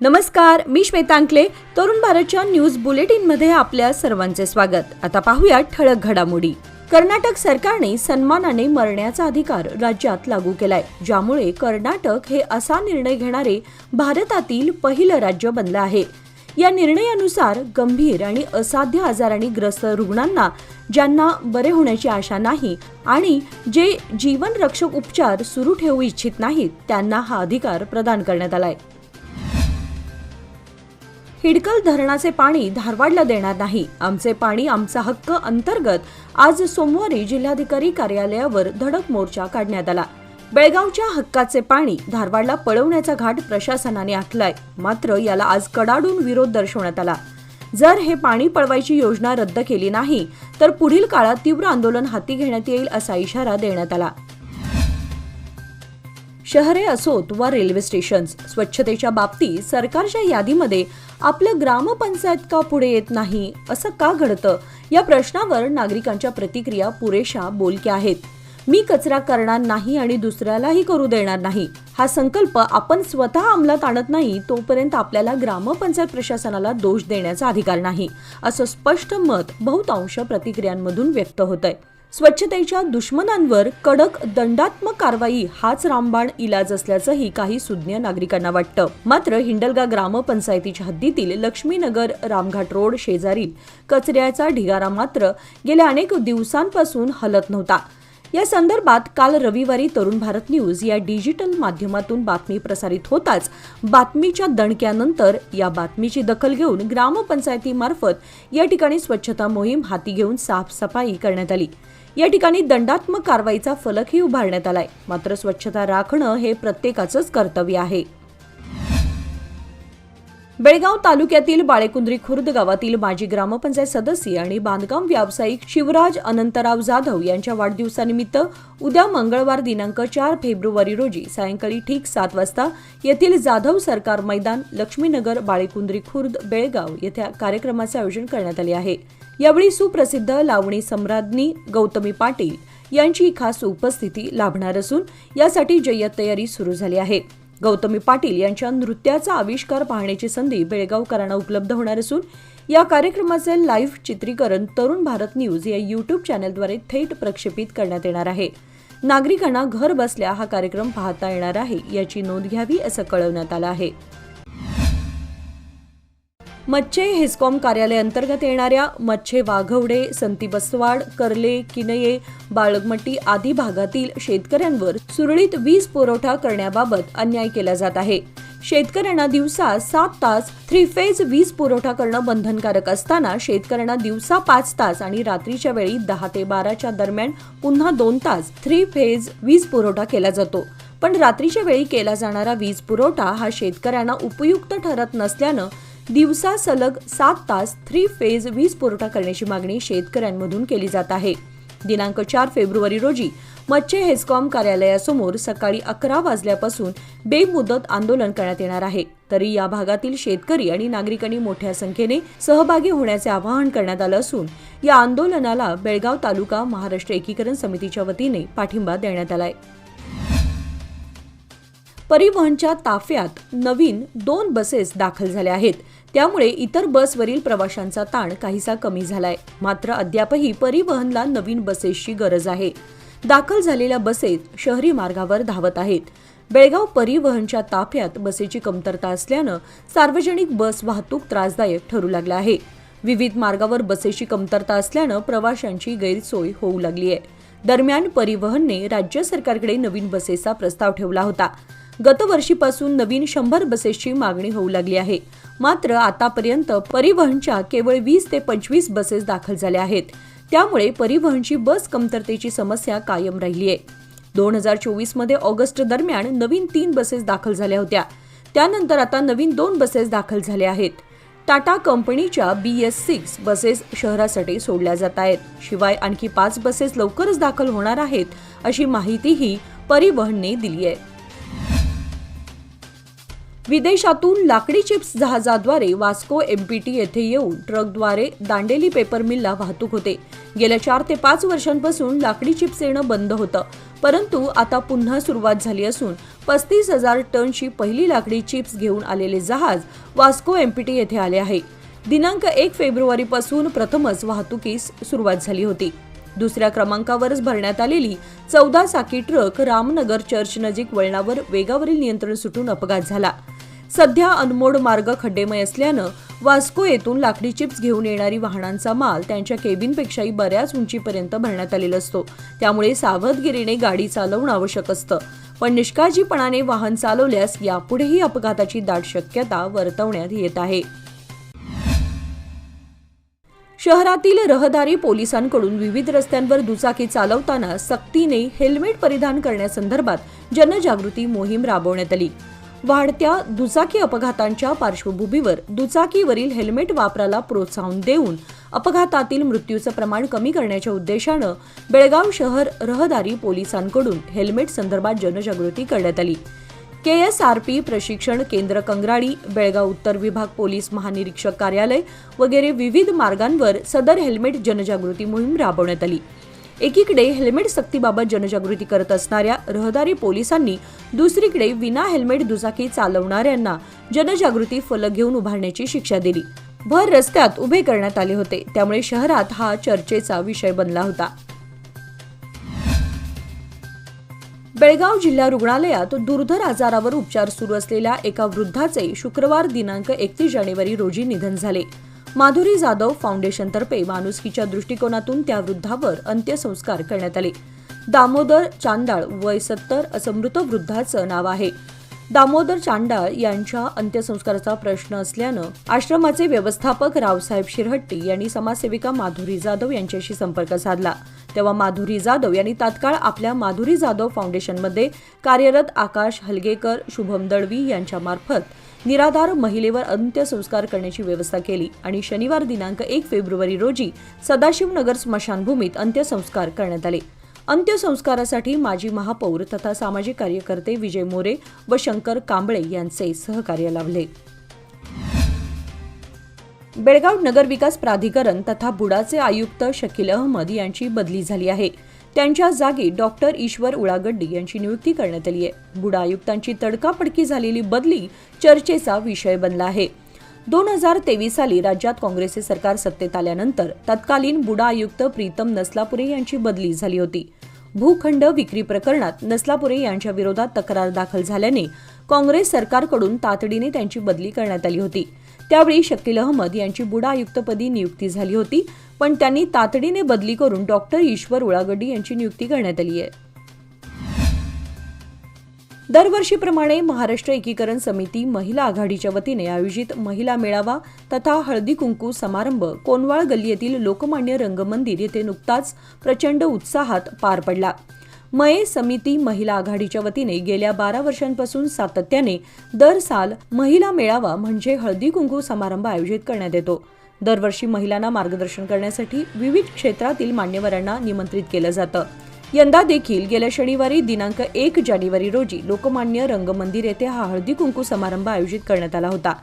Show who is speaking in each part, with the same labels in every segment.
Speaker 1: नमस्कार, मी श्वेता अंकले. तरुण भारतच्या न्यूज बुलेटिनमध्ये आपल्या सर्वांचे स्वागत. आता पाहूया ठळक घडामोडी. कर्नाटक सरकारने सन्मानाने मरण्याचा अधिकार राज्यात लागू केलाय, ज्यामुळे कर्नाटक हे असा निर्णय घेणारे भारतातील पहिलं राज्य बनलं आहे. या निर्णयानुसार गंभीर आणि असाध्य आजारांनी ग्रस्त रुग्णांना, ज्यांना बरे होण्याची आशा नाही आणि जे जीवनरक्षक उपचार सुरू ठेवू इच्छित नाहीत, त्यांना हा अधिकार प्रदान करण्यात आलाय. हिडकल धरणाचे पाणी धारवाडला देणार नाही, आमचे पाणी आमचा हक्क अंतर्गत आज सोमवारी जिल्हाधिकारी कार्यालयावर धडक मोर्चा काढण्यात आला. बेळगावच्या हक्काचे पाणी धारवाडला पळवण्याचा घाट प्रशासनाने आखलाय, मात्र याला आज कडाडून विरोध दर्शवण्यात आला. जर हे पाणी पळवायची योजना रद्द केली नाही तर पुढील काळात तीव्र आंदोलन हाती घेण्यात येईल असा इशारा देण्यात आला. शहरे असोत वा रेल्वे स्टेशन्स, स्वच्छतेच्या बाबतीत सरकारच्या यादीमध्ये आपलं ग्रामपंचायत का पुढे येत नाही, असं का घडतं, या प्रश्नावर नागरिकांच्या प्रतिक्रिया पुरेशा बोलक्या आहेत. मी कचरा करणार नाही आणि दुसऱ्यालाही करू देणार नाही हा संकल्प आपण स्वतः अंमलात आणत नाही तोपर्यंत आपल्याला ग्रामपंचायत प्रशासनाला दोष देण्याचा अधिकार नाही, असं स्पष्ट मत बहुतांश प्रतिक्रियांमधून व्यक्त होतंय. स्वच्छतेच्या दुश्मनांवर कडक दंडात्मक कारवाई हाच रामबाण इलाज असल्याचंही काही सुज्ञ नागरिकांना वाटतं. मात्र हिंडलगा ग्रामपंचायतीच्या हद्दीतील लक्ष्मीनगर रामघाट रोड शेजारील कचऱ्याचा ढिगारा मात्र गेल्या अनेक दिवसांपासून हलत नव्हता. या संदर्भात काल रविवारी तरुण भारत न्यूज या डिजिटल माध्यमातून बातमी प्रसारित होताच बातमीच्या दणक्यानंतर या बातमीची दखल घेऊन ग्रामपंचायतीमार्फत या ठिकाणी स्वच्छता मोहीम हाती घेऊन साफसफाई करण्यात आली. या ठिकाणी दंडात्मक कारवाईचा फलकही उभारण्यात आलाय. मात्र स्वच्छता राखणं हे प्रत्येकाचंच कर्तव्य आहे. बेळगाव तालुक्यातील बाळेकुंद्री खुर्द गावातील माजी ग्रामपंचायत सदस्य आणि बांधकाम व्यावसायिक शिवराज अनंतराव जाधव यांच्या वाढदिवसानिमित्त उद्या मंगळवार दिनांक 4 फेब्रुवारी रोजी सायंकाळी ठीक 7 वाजता येथील जाधव सरकार मैदान लक्ष्मीनगर बाळेकुंद्री खुर्द बेळगाव येथे कार्यक्रमाचे आयोजन करण्यात आले आहे. यावेळी सुप्रसिद्ध लावणी सम्राज्ञी गौतमी पाटील यांची खास उपस्थिती लाभणार असून यासाठी जय्यत तयारी सुरू झाली आहे. गौतमी पाटील यांच्या नृत्याचा आविष्कार पाहण्याची संधी बेळगावकरांना उपलब्ध होणार असून या कार्यक्रमाचे लाईव्ह चित्रीकरण तरुण भारत न्यूज या यूट्यूब चॅनलद्वारे थेट प्रक्षेपित करण्यात येणार आहे. नागरिकांना घर बसल्या हा कार्यक्रम पाहता येणार आहे याची नोंद घ्यावी असं कळवण्यात आलं आहे. मच्छे हेस्कॉम कार्यालय अंतर्गत येणाऱ्या मच्छे वाघवडे, संती बसवाड, कर्ले, किनये, बाळगमट्टी आदी भागातील शेतकऱ्यांवर सुरळीत वीज पुरवठा करण्याबाबत अन्याय केला जात आहे. शेतकऱ्यांना दिवसा 7 तास 3 फेज वीज पुरवठा करणं बंधनकारक असताना शेतकऱ्यांना दिवसा 5 तास आणि रात्रीच्या वेळी 10 ते 12च्या दरम्यान पुन्हा 2 तास 3 फेज वीज पुरवठा केला जातो. पण रात्रीच्या वेळी केला जाणारा वीज पुरवठा हा शेतकऱ्यांना उपयुक्त ठरत नसल्यानं दिवसा सलग 7 तास 3 फेज वीज पुरवठा करण्याची मागणी शेतकऱ्यांमधून केली जात आहे. दिनांक 4 फेब्रुवारी रोजी मच्छे हेस्कॉम कार्यालयासमोर सकाळी 11 वाजल्यापासून बेमुदत आंदोलन करण्यात येणार आहे. तरी या भागातील शेतकरी आणि नागरिकांनी मोठ्या संख्येने सहभागी होण्याचे आवाहन करण्यात आलं असून या आंदोलनाला बेळगाव तालुका महाराष्ट्र एकीकरण समितीच्या वतीने पाठिंबा देण्यात आलाय. परिवहनच्या ताफ्यात नवीन 2 बसेस दाखल झाल्या आहेत, त्यामुळे इतर बसवरील प्रवाशांचा ताण काहीसा कमी झालाय. मात्र अद्यापही परिवहनला नवीन बसेसची गरज आहे. दाखल झालेल्या बसेस शहरी मार्गावर धावत आहेत. बेळगाव परिवहनच्या ताफ्यात बसेची कमतरता असल्यानं सार्वजनिक बस वाहतूक त्रासदायक ठरू लागला आहे. विविध मार्गावर बसेची कमतरता असल्यानं प्रवाशांची गैरसोय होऊ लागली आहे. दरम्यान परिवहनने राज्य सरकारकडे नवीन बसेसचा प्रस्ताव ठेवला होता. गतवर्षीपासून नवीन 100 बसेसची मागणी होऊ लागली आहे. मात्र आतापर्यंत परिवहनच्या केवळ 20 ते 25 बसेस दाखल झाल्या आहेत. त्यामुळे परिवहनची बस कमतरतेची समस्या कायम राहिली आहे. 2024 मध्ये ऑगस्ट दरम्यान नवीन 3 बसेस दाखल झाल्या होत्या. त्यानंतर आता नवीन 2 बसेस दाखल झाल्या आहेत. टाटा कंपनीच्या BS6 बसेस शहरासाठी सोडल्या जात आहेत. शिवाय आणखी 5 बसेस लवकरच दाखल होणार आहेत अशी माहितीही परिवहनने दिली आहे. विदेशातून लाकडी चिप्स जहाजाद्वारे वास्को एमपीटी येथे येऊन ट्रकद्वारे दांडेली पेपर मिलला वाहतूक होते. गेल्या 4 ते 5 वर्षांपासून लाकडी चिप्स येणं बंद होतं, परंतु आता पुन्हा सुरुवात झाली असून 35,000 टनची पहिली लाकडी चिप्स घेऊन आलेले जहाज वास्को एमपीटी येथे आले आहे. दिनांक 1 फेब्रुवारीपासून प्रथमच वाहतुकीस सुरुवात झाली होती. दुसऱ्या क्रमांकावरच भरण्यात आलेली 14 चाकी ट्रक रामनगर चर्च नजीक वळणावर वेगावरील नियंत्रण सुटून अपघात झाला. सध्या अनमोड मार्ग खड्डेमय असल्यानं वास्को येथून लाकडी चिप्स घेऊन येणारी वाहनांचा माल त्यांच्या केबिनपेक्षाही बऱ्याच उंचीपर्यंत भरण्यात आलेला असतो. त्यामुळे सावधगिरीने गाडी चालवणं आवश्यक असतं. पण निष्काळजीपणाने वाहन चालवल्यास यापुढेही अपघाताची दाट शक्यता वर्तवण्यात येत आहे. शहरातील रहदारी पोलिसांकडून विविध रस्त्यांवर दुचाकी चालवताना सक्तीने हेल्मेट परिधान करण्यासंदर्भात जनजागृती मोहीम राबवण्यात आली. वाढत्या दुचाकी अपघातांच्या पार्श्वभूमीवर दुचाकीवरील हेल्मेट वापराला प्रोत्साहन देऊन अपघातातील मृत्यूचं प्रमाण कमी करण्याच्या उद्देशानं बेळगाव शहर रहदारी पोलिसांकडून हेल्मेट संदर्भात जनजागृती करण्यात आली. KSRP प्रशिक्षण केंद्र कंग्राळी, बेळगाव उत्तर विभाग पोलीस महानिरीक्षक कार्यालय वगैरे विविध मार्गांवर सदर हेल्मेट जनजागृती मोहीम राबवण्यात आली. एकीकडे हेल्मेट सक्तीबाबत जनजागृती करत असणाऱ्या रहदारी पोलिसांनी दुसरीकडे विना हेल्मेट दुचाकी चालवणाऱ्यांना जनजागृती फलक घेऊन उभारण्याची शिक्षा दिली. भर रस्त्यात उभे करण्यात आले होते. त्यामुळे शहरात हा चर्चेचा विषय बनला होता. बेळगाव जिल्हा रुग्णालयात दुर्धर आजारावर उपचार सुरू असलेल्या एका वृद्धाचे शुक्रवार दिनांक 31 जानेवारी रोजी निधन झाले. माधुरी जाधव फाउंडेशनतर्फे माणुसकीच्या दृष्टिकोनातून त्या वृद्धावर अंत्यसंस्कार करण्यात आले. दामोदर चांडाळ वय 70 असं मृत वृद्धाचं नाव आहे. दामोदर चांडाळ यांच्या अंत्यसंस्काराचा प्रश्न असल्यानं आश्रमाचे व्यवस्थापक रावसाहेब शिरहट्टी यांनी समाजसेविका माधुरी जाधव यांच्याशी संपर्क साधला. तेव्हा माधुरी जाधव यांनी तात्काळ आपल्या माधुरी जाधव फाउंडेशनमध्ये कार्यरत आकाश हलगेकर, शुभम दळवी यांच्यामार्फत निराधार महिलेवर अंत्यसंस्कार करण्याची व्यवस्था केली आणि शनिवार दिनांक 1 फेब्रुवारी रोजी सदाशिवनगर स्मशानभूमीत अंत्यसंस्कार करण्यात आले. अंत्यसंस्कारासाठी माजी महापौर तथा सामाजिक कार्यकर्ते विजय मोरे व शंकर कांबळे यांचे सहकार्य लाभले. बेळगाव नगर विकास प्राधिकरण तथा बुडाचे आयुक्त शकील अहमद यांची बदली झाली आहे. त्यांच्या जागी डॉक्टर ईश्वर उळागड्डी यांची नियुक्ती करण्यात आली आहे. बुडा आयुक्तांची तडकाफडकी झालेली बदली चर्चेचा विषय बनला आहे. 2023 साली राज्यात काँग्रेसचे सरकार सत्तेत आल्यानंतर तत्कालीन बुडा आयुक्त प्रीतम नसलापुरे यांची बदली झाली होती. भूखंड विक्री प्रकरणात नसलापुरे यांच्या विरोधात तक्रार दाखल झाल्याने काँग्रेस सरकारकडून तातडीने त्यांची बदली करण्यात आली होती. त्यावेळी शकील अहमद यांची बुडा आयुक्तपदी नियुक्ती झाली होती, पण त्यांनी तातडीने बदली करून डॉक्टर ईश्वर उळागड्डी यांची नियुक्ती करण्यात आली आहे. दरवर्षीप्रमाणे महाराष्ट्र एकीकरण समिती महिला आघाडीच्या वतीने आयोजित महिला मेळावा तथा हळदी कुंकू समारंभ कोनवाळ गल्ली येथील लोकमान्य रंगमंदिर येथे नुकताच प्रचंड उत्साहात पार पडला. मये समिती महिला आघाडीच्या वतीने गेल्या 12 वर्षांपासून सातत्याने दर साल महिला मेळावा म्हणजे हळदी कुंकू समारंभ आयोजित करण्यात येतो. दरवर्षी महिलांना मार्गदर्शन करण्यासाठी विविध क्षेत्रातील मान्यवरांना निमंत्रित केलं जातं. यंदा देखील गेल्या शनिवारी दिनांक 1 जानेवारी रोजी लोकमान्य रंगमंदिर येथे हा हळदी कुंकू समारंभ आयोजित करण्यात आला होता.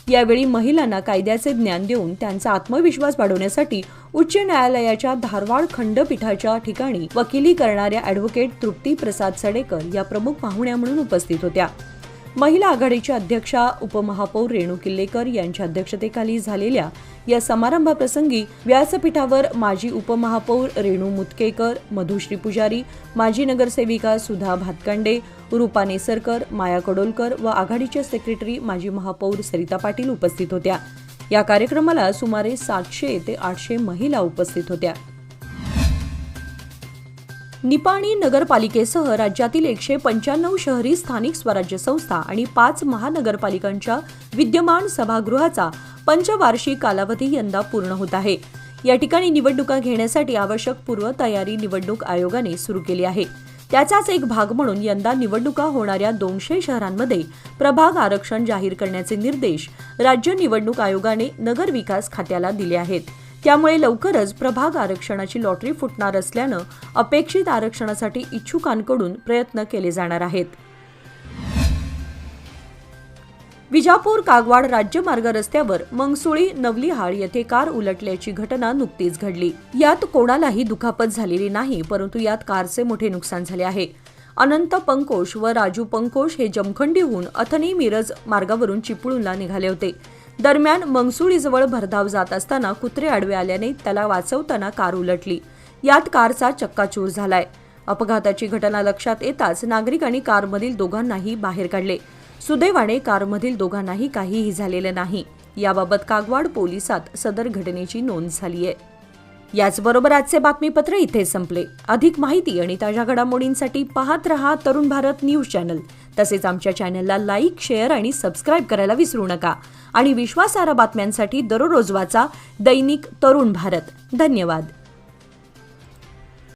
Speaker 1: यावेळी महिलांना कायद्याचे ज्ञान देऊन त्यांचा आत्मविश्वास वाढवण्यासाठी उच्च न्यायालयाच्या धारवाड खंडपीठाच्या ठिकाणी वकिली करणाऱ्या ॲडव्होकेट तृप्ती प्रसाद सडेकर या प्रमुख पाहुण्या म्हणून उपस्थित होत्या. महिला आघाडीच्या अध्यक्षा उपमहापौर रेणू किल्लेकर यांच्या अध्यक्षतेखाली झालेल्या या समारंभाप्रसंगी व्यासपीठावर माजी उपमहापौर रेणू मुतकेकर, मधुश्री पुजारी, माजी नगरसेविका सुधा भातकांडे, रूपा नेसरकर, माया कडोलकर व आघाडीच्या सेक्रेटरी माजी महापौर सरिता पाटील उपस्थित होत्या. या कार्यक्रमाला सुमारे 700 ते 800 महिला उपस्थित होत्या. निपाणी नगरपालिकेसह राज्यातील 195 शहरी स्थानिक स्वराज्य संस्था आणि 5 महानगरपालिकांच्या विद्यमान सभागृहाचा पंचवार्षिक कालावधी यंदा पूर्ण होत आहे. या ठिकाणी निवडणुका घेण्यासाठी आवश्यक पूर्वतयारी निवडणूक आयोगाने सुरू केली आहे. त्याचाच एक भाग म्हणून यंदा निवडणुका होणाऱ्या 200 शहरांमध्ये प्रभाग आरक्षण जाहीर करण्याचे निर्देश राज्य निवडणूक आयोगाने नगर विकास खात्याला दिले आहेत. त्यामुळे लवकरच प्रभाग आरक्षणाची लॉटरी फुटणार असल्यानं अपेक्षित आरक्षणासाठी इच्छुकांकडून प्रयत्न केले जाणार आहेत. विजापूर कागवाड राज्यमार्ग रस्त्यावर मंगसुळी नवलिहाळ येथे कार उलटल्याची घटना नुकतीच घडली। यात कोणालाही दुखापत झालेली नाही, परंतु यात कारचे मोठे नुकसान झाले आहे। अनंत पंकोश व राजू पंकोश हे जमखंडीहून अथनी मिरज मार्गावरून चिपळूणला निघाले होते। दरम्यान मंगसुळीजवळ भरधाव जात असताना कुत्रे आडवे आल्याने त्याला वाचवताना कार उलटली। यात कारचा चक्काचूर झालाय। अपघाताची घटना लक्षात येताच नागरिकांनी कारमधील दोघांनाही बाहेर काढले। सुदैवाने कारमधील दोघांनाही काहीही झालेले नाही। याबाबत कागवाड पोलिसात सदर घटनेची नोंद झाली आहे। याचबरोबर आजचे बातमीपत्र इथे संपले। अधिक माहिती आणि ताज्या घडामोडींसाठी पाहत रहा तरुण भारत न्यूज चॅनल। तसेच आमच्या चॅनलला लाईक, शेअर आणि सबस्क्राईब करायला विसरू नका। आणि विश्वासार्ह बातम्यांसाठी दररोज वाचा दैनिक तरुण भारत। धन्यवाद।